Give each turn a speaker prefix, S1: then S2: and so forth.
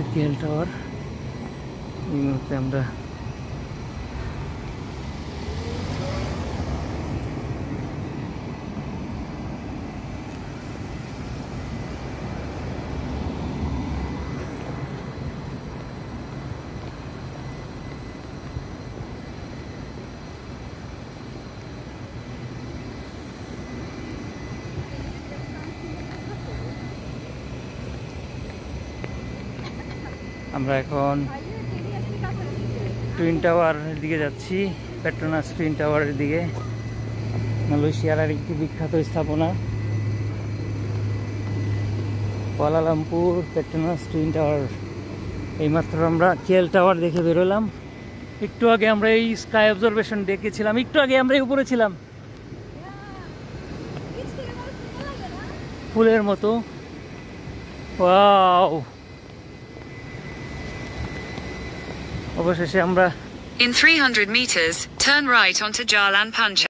S1: হচ্ছে KL tower. এই মুহূর্তে আমরা এখন টুইন টাওয়ারের দিকে যাচ্ছি, পেট্রোনাস টুইন টাওয়ারের দিকে। মালয়েশিয়ার আর একটি বিখ্যাত স্থাপনা কুয়ালালামপুর পেট্রোনাস টুইন টাওয়ার। এইমাত্র আমরা কেএল টাওয়ার দেখে বেরোলাম। একটু আগে আমরা এই স্কাই অবজারভেশন দেখেছিলাম, একটু আগে আমরা উপরে ছিলাম, ফুলের মতো। ওয়াও, অবশেষে আমরা
S2: In 300 meters, turn right onto Jalan Panca.